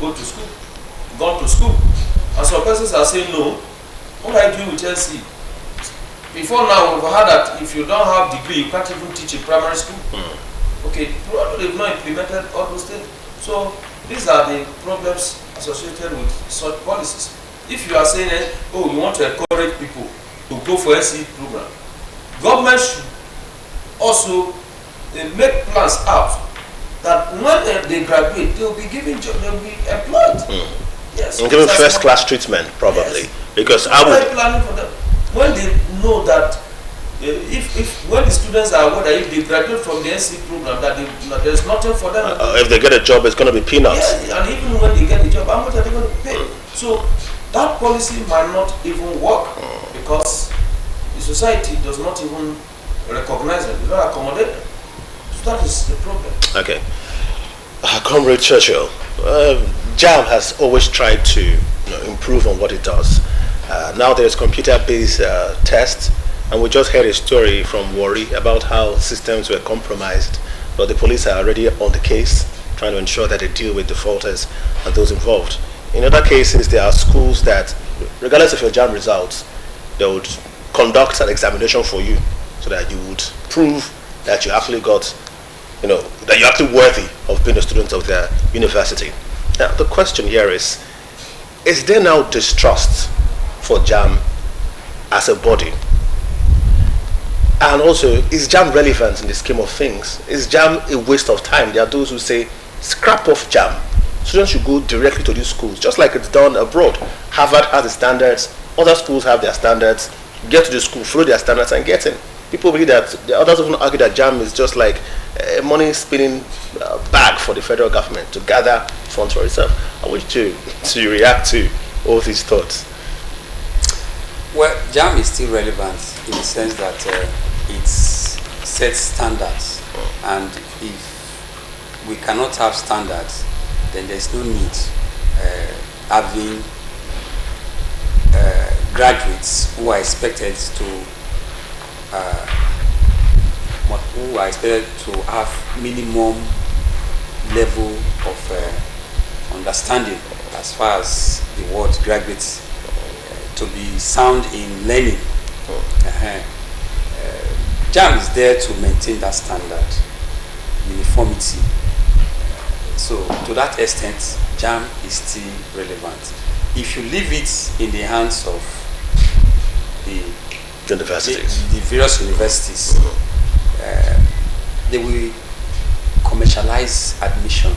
gone to school. And some persons are saying no. What I do with NC? Before now, we've heard that if you don't have degree, you can't even teach in primary school. Okay, probably they've not implemented all those things. So these are the problems associated with such policies. If you are saying, oh, you want to encourage people to go for NC program, government should also make plans out that when they graduate, they will be given job, they will be employed. Yes, and given first-class treatment, probably, yes. Because I would planning for them when they know that if when the students are aware that if they graduate from the NC program that there's nothing for them. If they get a job, it's going to be peanuts. Yes, and even when they get a job, how much are they going to pay? So that policy might not even work because the society does not even recognize them, they don't accommodate them. So that is the problem. Okay. Comrade Churchill, JAMB has always tried to improve on what it does. Now there's computer-based tests, and we just heard a story from Warri about how systems were compromised, but the police are already on the case, trying to ensure that they deal with defaulters and those involved. In other cases, there are schools that, regardless of your JAMB results, they would conduct an examination for you so that you would prove that you actually got, that you're actually worthy of being a student of their university. Now, the question here is there now distrust for JAMB as a body? And also, is JAMB relevant in the scheme of things? Is JAMB a waste of time? There are those who say, scrap off JAMB. Students should go directly to these schools, just like it's done abroad. Harvard has the standards, other schools have their standards. Get to the school, follow their standards, and get in. People believe that, the others even argue that JAMB is just like a money spinning bag for the federal government to gather funds for itself. I want you to react to all these thoughts. Well, JAMB is still relevant in the sense that it sets standards, and if we cannot have standards, then there's no need having graduates who are expected to have minimum level of understanding as far as the word graduates, to be sound in learning. JAMB is there to maintain that standard, uniformity. So to that extent, JAMB is still relevant. If you leave it in the hands of the various universities, they will commercialize admission,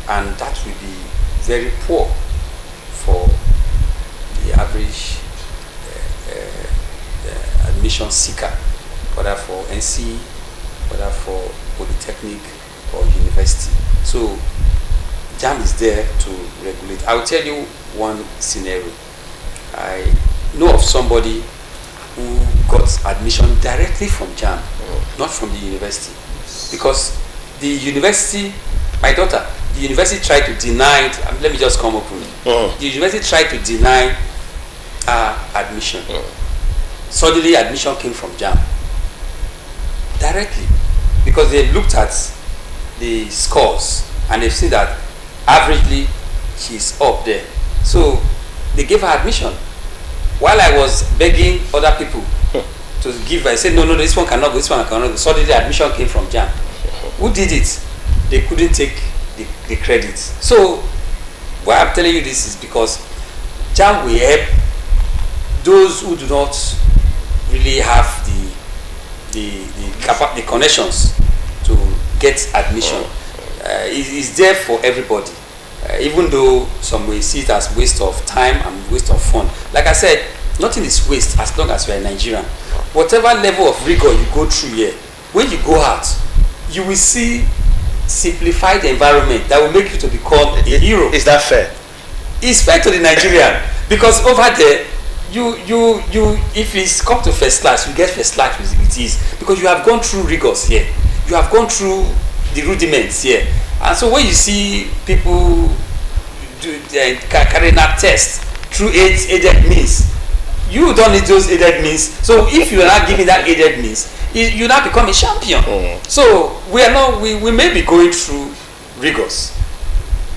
and that will be very poor for the average admission seeker, whether for NC, whether for polytechnic or university. So JAMB is there to regulate. I'll tell you one scenario. I know of somebody who got admission directly from JAMB, not from the university, because the university, my daughter, the university tried to deny it. Let me just come up with it. The university tried to deny her admission. Suddenly admission came from JAMB directly, because they looked at the scores and they've seen that averagely she's up there, so they gave her admission. While I was begging other people to give, I said no, this one cannot go, this one cannot go. Suddenly the admission came from JAMB. Who did it? They couldn't take the credit. So why I'm telling you this is because JAMB will help those who do not really have the connections to get admission. It's there for everybody, even though some will see it as waste of time and waste of fun. Like I said, nothing is waste as long as you are in Nigeria. Whatever level of rigor you go through here, when you go out, you will see simplified environment that will make you to become a hero. Is that fair? It's fair to the Nigerian, because over there, you if it's come to first class, you get first class with ease, because you have gone through rigors here, you have gone through the rudiments here. And so when you see people carrying out tests through aided means, you don't need those aided means. So if you are not giving that aided means, you now become a champion. So we may be going through rigors,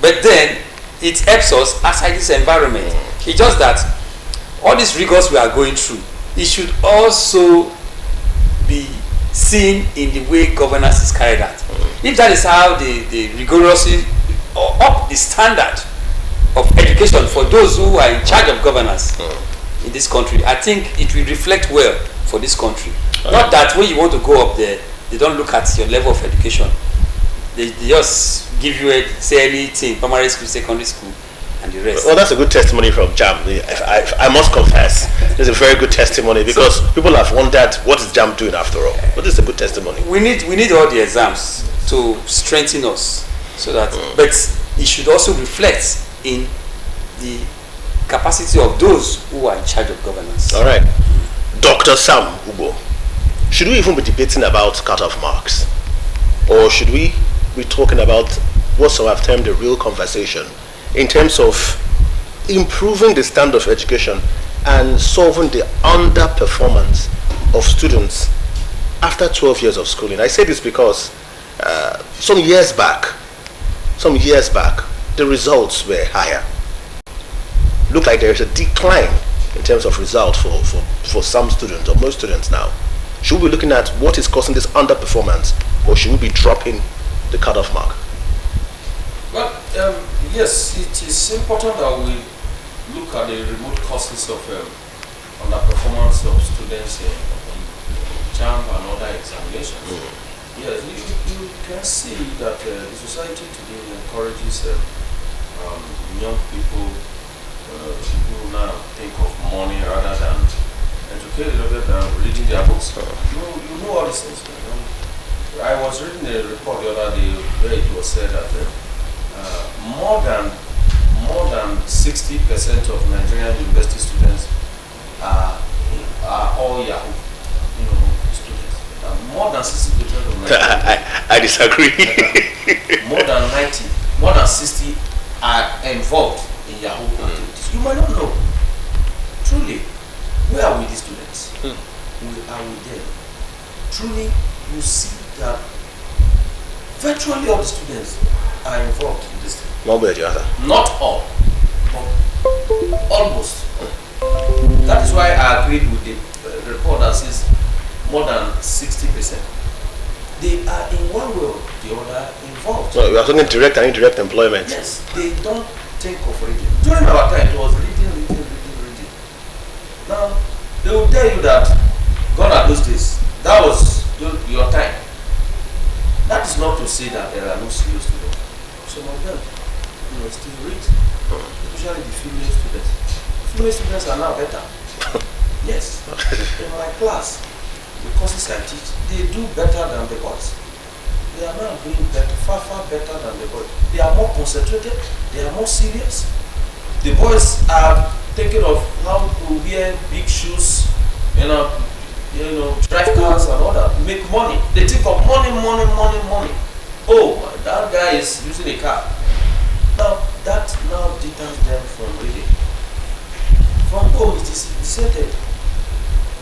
but but then it helps us outside this environment. It's just that all these rigors we are going through, it should also be seen in the way governance is carried out. If that is how they rigorously up the standard of education for those who are in charge of governance in this country, I think it will reflect well for this country. Not that when you want to go up there, they don't look at your level of education. They just give you say anything, primary school, secondary school, and the rest. Well, that's a good testimony from JAM. I must confess, it's a very good testimony because people have wondered what is JAM doing after all. But it's a good testimony. We need all the exams to strengthen us, so that. But it should also reflect in the capacity of those who are in charge of governance. All right, Dr. Sam Ugbo, should we even be debating about cut-off marks, or should we be talking about what some have termed a real conversation in terms of improving the standard of education and solving the underperformance of students after 12 years of schooling? I say this because some years back, the results were higher. Look like there is a decline in terms of results for some students or most students now. Should we be looking at what is causing this underperformance, or should we be dropping the cutoff mark? Well, yes, it is important that we look at the remote causes of underperformance of students in JAMB and other examinations. Yes, you can see that the society today encourages young people who now think of money rather than educated rather than reading their books. You know all these things. I was reading a report the other day where it was said that more than 60% of Nigerian university students are all Yahoo, students. More than 60% of Nigerian. I disagree. More than 90, more than 60 are involved in Yahoo activities. You might not know. Truly, where are we, these students? Where are we there? Truly, you see that virtually all the students are involved in this thing. One way or the other. Not all, but almost. That is why I agreed with the report that says more than 60%. They are in one way or the other involved. So we are talking direct and indirect employment. Yes, they don't think of reading. During our time, it was reading. Now, they will tell you that gone are those days. That was your time. That is not to say that there are no serious students. Some of them, still read. Especially the female students. Female students are now better. Yes. In my class, the courses I teach, they do better than the boys. They are now doing better, far better than the boys. They are more concentrated. They are more serious. The boys are thinking of how to wear big shoes, drive cars and all that, make money. They think of money. Oh, that guy is using a car. Now, that now deters them from reading. From home, it is deserted.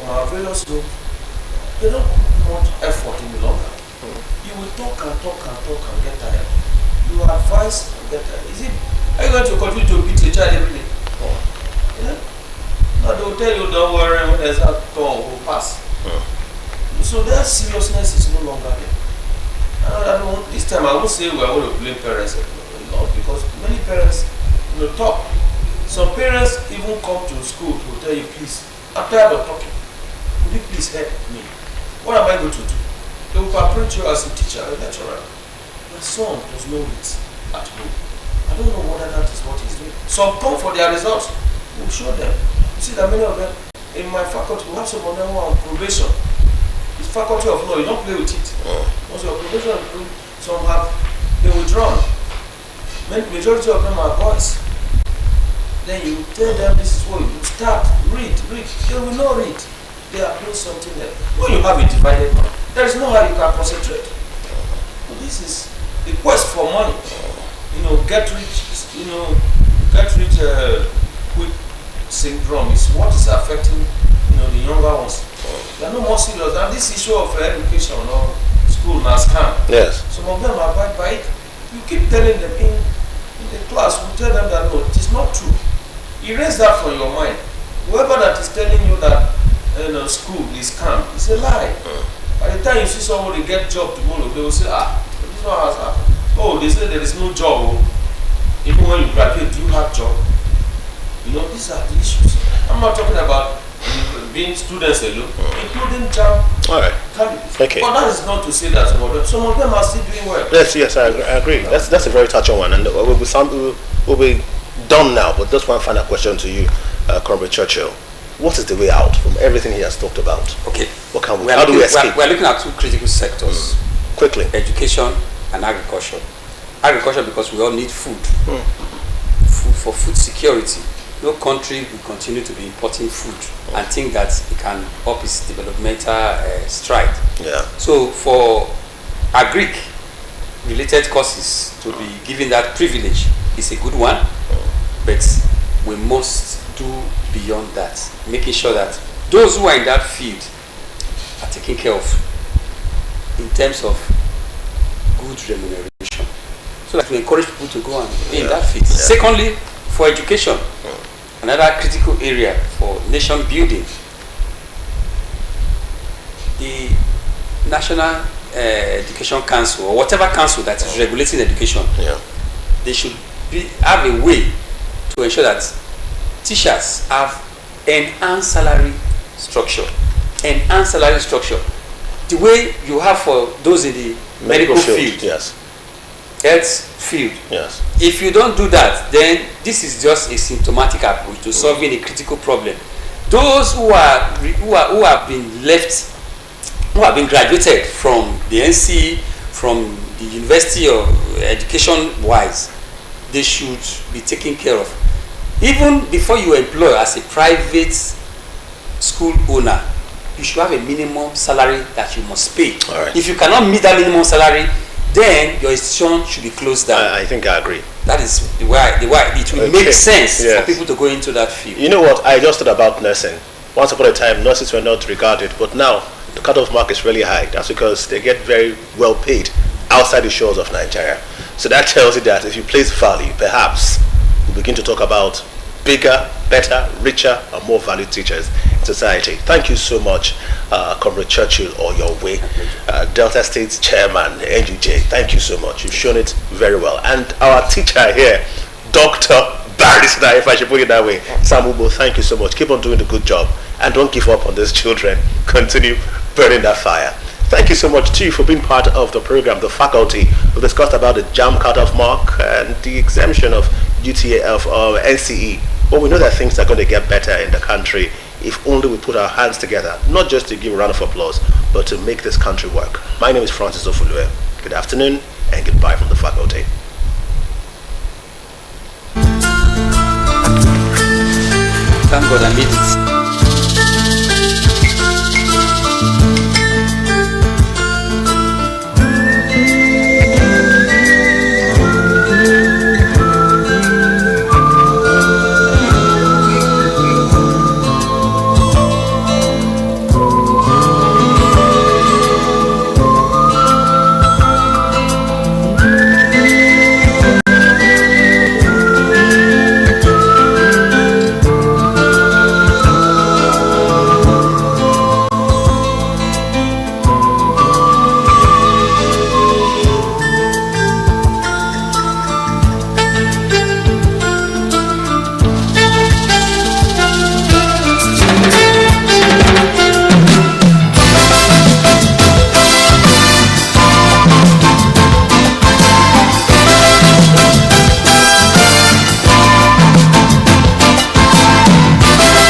On our various homes, they don't put much effort any longer. You will talk and get tired. You advise and get tired. Are you going to continue to beat your child every day? Yeah? Now they will tell you, don't worry, when there's that tongue will pass. So their seriousness is no longer there. This time I won't say we are going to blame parents, because many parents talk. Some parents even come to school to tell you, please, I'm tired of talking. Could you please help me? What am I going to do? They will approach you as a teacher, a lecturer. My son does not read at home. I don't know whether that is what he's doing. Some come for their results. We'll show them. You see that many of them in my faculty, we have some of them who are on probation. It's faculty of law, you don't play with it. Once you're on probation, some have been withdrawn. Majority of them are boys. Then you tell them this is what you start, read. They will not read. They are doing something else. When you have a divided mind, there is no how you can concentrate. So this is the quest for money. Get rich quick syndrome is what is affecting the younger ones. They are no more serious. And this issue of education or school now scam. Yes. Some of them abide by it. You keep telling them in the class will tell them that no, it is not true. Erase that from your mind. Whoever that is telling you that school is scam, it's a lie. By the time you see somebody get job tomorrow, they will say, this one has happened. Oh, they say there is no job. Even when you graduate, do you have job? These are the issues. I'm not talking about being students alone, including job candidates. Okay. But that is not to say that some of them are still doing well. Yes, I agree. That's a very touching one, and we'll be done now. But just one final question to you, Comrade Churchill. What is the way out from everything he has talked about? Okay. How do we escape? We're looking at two critical sectors. Quickly. Education and agriculture. Agriculture, because we all need food. Food for food security. No country will continue to be importing food and think that it can up its developmental stride. Yeah. So for agric related courses to be given that privilege is a good one, but we must do beyond that, making sure that those who are in that field are taken care of in terms of good remuneration, so that we encourage people to go and be in that field. Yeah. Secondly, for education, another critical area for nation building, the National Education Council, or whatever council that is regulating education, they should have a way to ensure that teachers have enhanced salary structure. Enhanced salary structure. The way you have for those in the medical field, yes, health field. Yes. If you don't do that, then this is just a symptomatic approach to solving a critical problem. Those who have been left, who have been graduated from the NC, from the university or education wise, they should be taken care of. Even before you employ as a private school owner, you should have a minimum salary that you must pay. All right. If you cannot meet that minimum salary, then your institution should be closed down. I think I agree. That is the way it will make sense for people to go into that field. You know what? I just thought about nursing. Once upon a time, nurses were not regarded, but now the cut-off mark is really high. That's because they get very well paid outside the shores of Nigeria. So that tells you that if you place value, perhaps we'll begin to talk about bigger, better, richer, and more valued teachers in society. Thank you so much, Comrade Churchill, or your way, Delta State Chairman, NUJ. Thank you so much. You've shown it very well. And our teacher here, Dr. Barrister, if I should put it that way, Sam Ubo, thank you so much. Keep on doing the good job. And don't give up on these children. Continue burning that fire. Thank you so much too for being part of the program, the faculty. We discussed about the JAMB cutoff mark and the exemption of UTF or NCE. But we know that things are going to get better in the country if only we put our hands together, not just to give a round of applause, but to make this country work. My name is Francis Ofulue. Good afternoon and goodbye from the faculty. Thank God I made it.